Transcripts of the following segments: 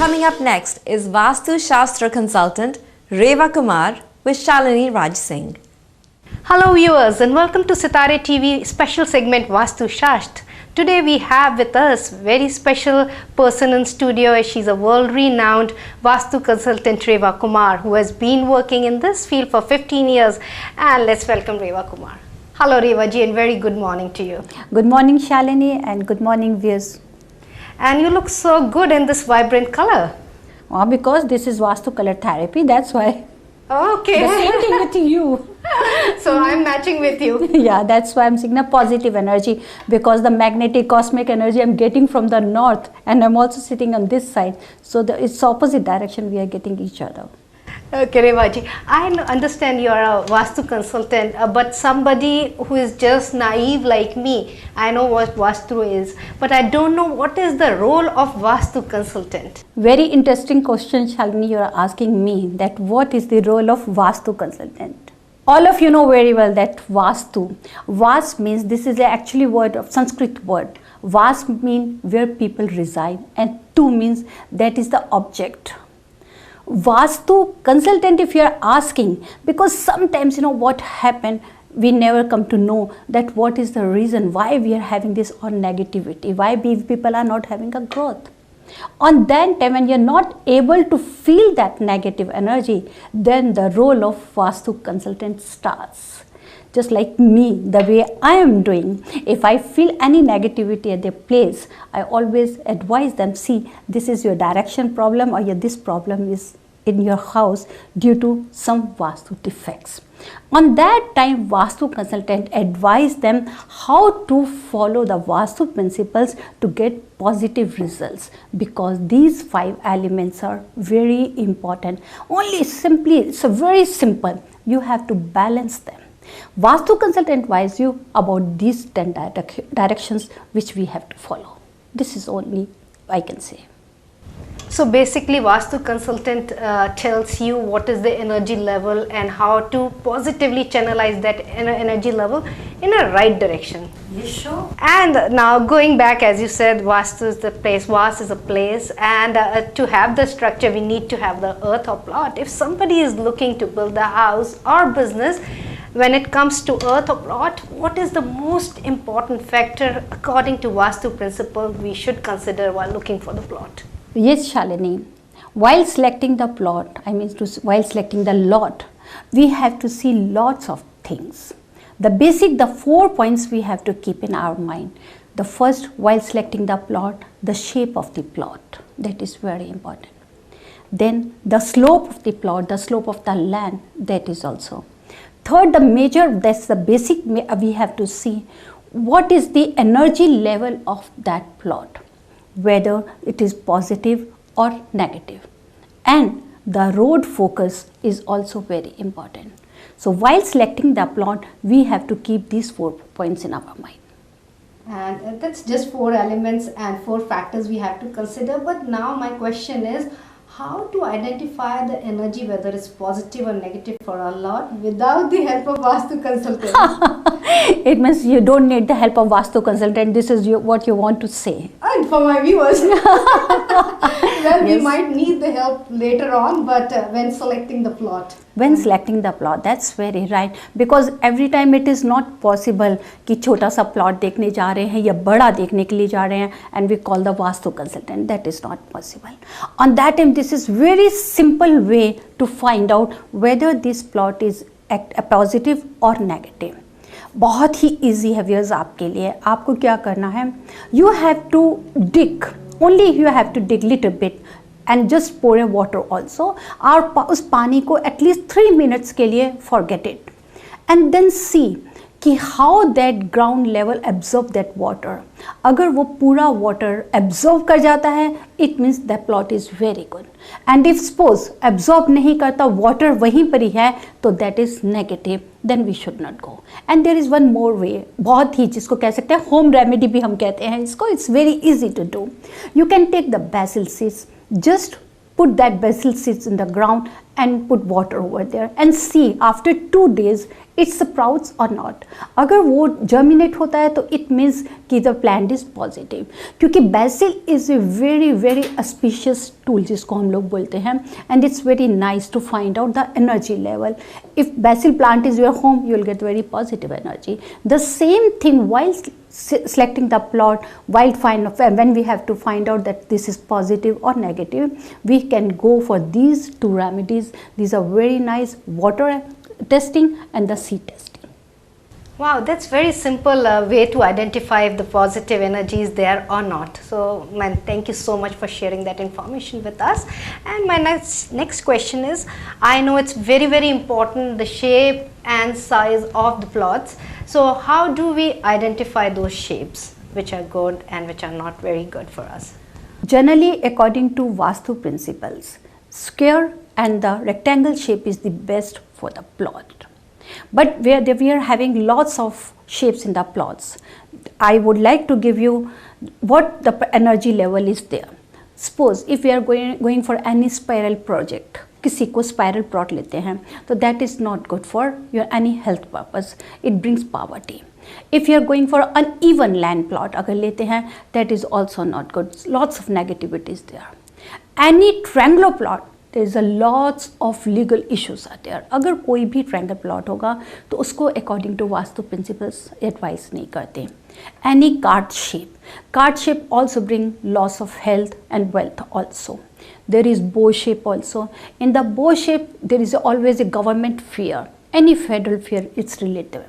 Coming up next is Vastu Shastra consultant Reva Kumar with Shalini Raj Singh. Hello viewers and welcome to Sitare TV special segment Vastu Shastra. Today we have with us very special person in studio. She's a world-renowned Vastu consultant Reva Kumar who has been working in this field for 15 years. And let's welcome Reva Kumar. Hello Reva ji and very good morning to you. Good morning Shalini and good morning viewers. And you look so good in this vibrant color. Because this is Vastu color therapy, that's why. Okay. The same thing with you. So I'm matching with you. Yeah, that's why I'm seeing a positive energy, because the magnetic cosmic energy I'm getting from the north and I'm also sitting on this side. So it's opposite direction we are getting each other. Okay, Reva ji, I understand you are a Vastu consultant, but somebody who is just naive like me, I know what Vastu is, but I don't know what is the role of Vastu consultant. Very interesting question, Shalini, you are asking me that what is the role of Vastu consultant. All of you know very well that Vastu. Vas means, this is actually word of Sanskrit word. Vas means where people reside and tu means that is the object. Vastu consultant, if you are asking, because sometimes what happened, we never come to know that what is the reason why we are having this or negativity, why people are not having a growth. On that time when you are not able to feel that negative energy, then the role of Vastu consultant starts. Just like me, the way I am doing, if I feel any negativity at their place, I always advise them, see, this is your direction problem, or this problem is in your house due to some Vastu defects. On that time, Vastu consultant advise them how to follow the Vastu principles to get positive results, because these 5 elements are very important. Only simply, it's very simple. You have to balance them. Vastu consultant advise you about these 10 directions which we have to follow. This is only I can say. So basically Vastu consultant tells you what is the energy level and how to positively channelize that energy level in a right direction. You sure? And now going back, as you said, Vastu is the place, Vas is a place, and to have the structure we need to have the earth or plot. If somebody is looking to build a house or business, when it comes to earth or plot, what is the most important factor according to Vastu principle we should consider while looking for the plot? Yes, Shalini. While selecting the plot, while selecting the lot, we have to see lots of things. The 4 points we have to keep in our mind. The first, while selecting the plot, the shape of the plot. That is very important. Then the slope of the plot, the slope of the land, that is also. Third, that's the basic we have to see. What is the energy level of that plot? Whether it is positive or negative. And the road focus is also very important. So while selecting the plot, we have to keep these 4 points in our mind. And that's just 4 elements and 4 factors we have to consider. But now my question is, how to identify the energy, whether it's positive or negative for a lot, without the help of Vastu consultant? It means you don't need the help of Vastu consultant. This is what you want to say. And for my viewers, well, we might need the help later on, but when selecting the plot. When selecting the plot, that's very right, because every time it is not possible कि छोटा सा plot देखने जा रहे हैं या बड़ा देखने के लिए जा रहे हैं, and we call the Vastu consultant. That is not possible. On that time, this is very simple way to find out whether this plot is positive or negative. बहुत ही easy है viewers आपके लिए. आपको क्या करना है? You have to dig. Only you have to dig little bit. And just pour a water also, और उस पानी को at least 3 minutes के लिए forget it, and then see कि how that ground level absorb that water. अगर वो पूरा water absorb कर जाता है, it means that plot is very good. And if suppose absorb नहीं करता, water वहीं पर ही है, तो that is negative, then we should not go. And there is one more way, बहुत ही जिसको कह सकते हैं home remedy भी हम कहते हैं इसको. It's very easy to do. You can take the basil seeds, just put that basil seeds in the ground and put water over there and see after 2 days it sprouts or not. अगर वो germinate होता है तो it means कि the plant is positive, क्योंकि basil is a very very auspicious tool जिसको हम लोग बोलते हैं, and it's very nice to find out the energy level. If basil plant is your home, you will get very positive energy. The same thing while selecting the plot, when we have to find out that this is positive or negative, we can go for these two remedies. These are very nice: water testing and the seed testing. Wow, that's very simple way to identify if the positive energy is there or not. So, man, thank you so much for sharing that information with us. And my next question is, I know it's very, very important, the shape and size of the plots. So, how do we identify those shapes which are good and which are not very good for us? Generally, according to Vastu principles, square and the rectangle shape is the best for the plot. But where we are having lots of shapes in the plots, I would like to give you what the energy level is there. Suppose if we are going for any spiral project, किसी को spiral plot लेते हैं, तो that is not good for your any health purpose. It brings poverty. If you are going for uneven land plot, अगर लेते हैं, that is also not good. Lots of negativity is there. Any triangular plot, there is a lots of legal issues are there. अगर कोई भी triangle plot होगा तो उसको according to vastu principles advice नहीं करते. Any card shape also bring loss of health and wealth also. There is bow shape also. In the bow shape there is always a government fear. Any federal fear, it's relative.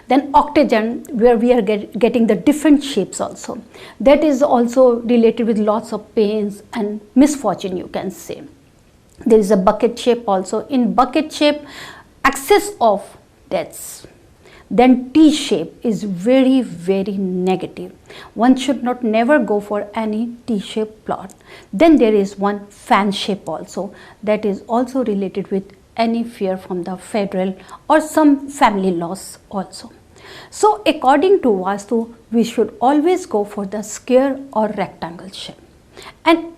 Then octagon, where we are getting the different shapes also. That is also related with lots of pains and misfortune, you can say. There is a bucket shape also. In bucket shape, excess of deaths. Then T shape is very, very negative. One should not never go for any T shape plot. Then there is one fan shape also. That is also related with any fear from the federal or some family loss also. So according to Vastu, we should always go for the square or rectangle shape. And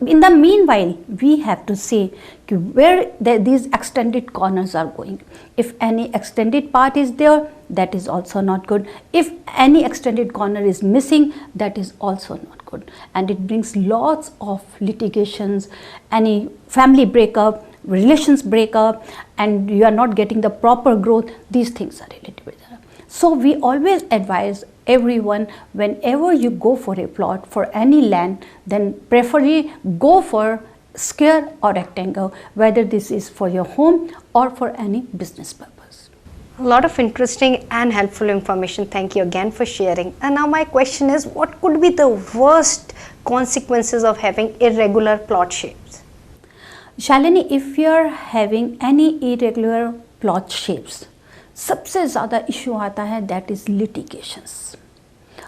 in the meanwhile, we have to say where these extended corners are going. If any extended part is there, that is also not good. If any extended corner is missing, that is also not good. And it brings lots of litigations, any family breakup, relations breakup, and you are not getting the proper growth. These things are related with that. So we always advise everyone, whenever you go for a plot for any land, then preferably go for square or rectangle, whether this is for your home or for any business purpose. A lot of interesting and helpful information. Thank you again for sharing. And now my question is, what could be the worst consequences of having irregular plot shapes? Shalini, if you are having any irregular plot shapes, सबसे ज़्यादा issue आता है that is litigations.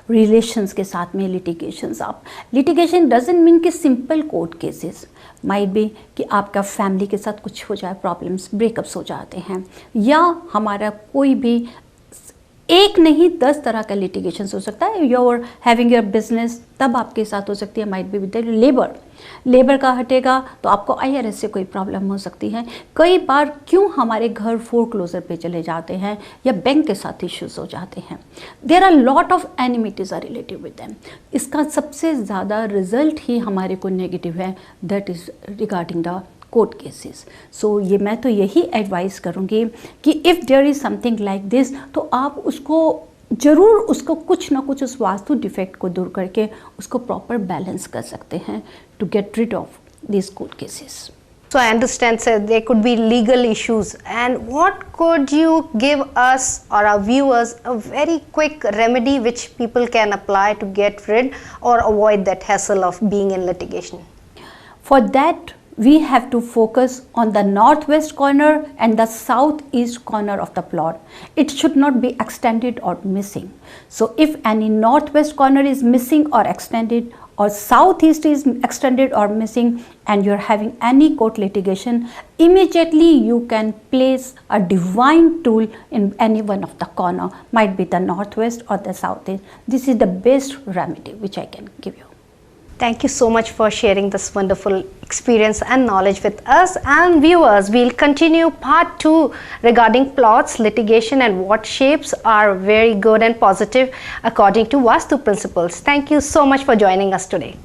Relations के साथ में litigations. आप litigation doesn't mean कि simple court cases, might be कि आपका फैमिली के साथ कुछ हो जाए, प्रॉब्लम्स, ब्रेकअप्स हो जाते हैं, या हमारा कोई भी एक नहीं 10 तरह का लिटिगेशन हो सकता है. You are having your business, तब आपके साथ हो सकती है, माइट बी विद लेबर का हटेगा तो आपको IRS से कोई प्रॉब्लम हो सकती है. कई बार क्यों हमारे घर फोरक्लोजर पे चले जाते हैं या बैंक के साथ इश्यूज हो जाते हैं. There are lot of amenities are relative with them. इसका सबसे ज़्यादा रिजल्ट ही हमारे को नेगेटिव है, that is regarding the court cases. So ये मैं तो यही एडवाइस करूँगी कि if there is something like this, तो आप उसको ज़रूर उसको कुछ ना कुछ उस वास्तु डिफेक्ट को दूर करके उसको प्रॉपर बैलेंस कर सकते हैं to get rid of this court cases. So I understand, sir, there could be legal issues. And what could you give us or our viewers a very quick remedy which people can apply to get rid or avoid that hassle of being in litigation? For that, we have to focus on the northwest corner and the southeast corner of the plot. It should not be extended or missing. So if any northwest corner is missing or extended, or southeast is extended or missing, and you're having any court litigation, immediately you can place a divine tool in any one of the corner, might be the northwest or the southeast. This is the best remedy which I can give you. Thank you so much for sharing this wonderful experience and knowledge with us. And viewers, we'll continue part 2 regarding plots, litigation, and what shapes are very good and positive according to Vastu principles. Thank you so much for joining us today.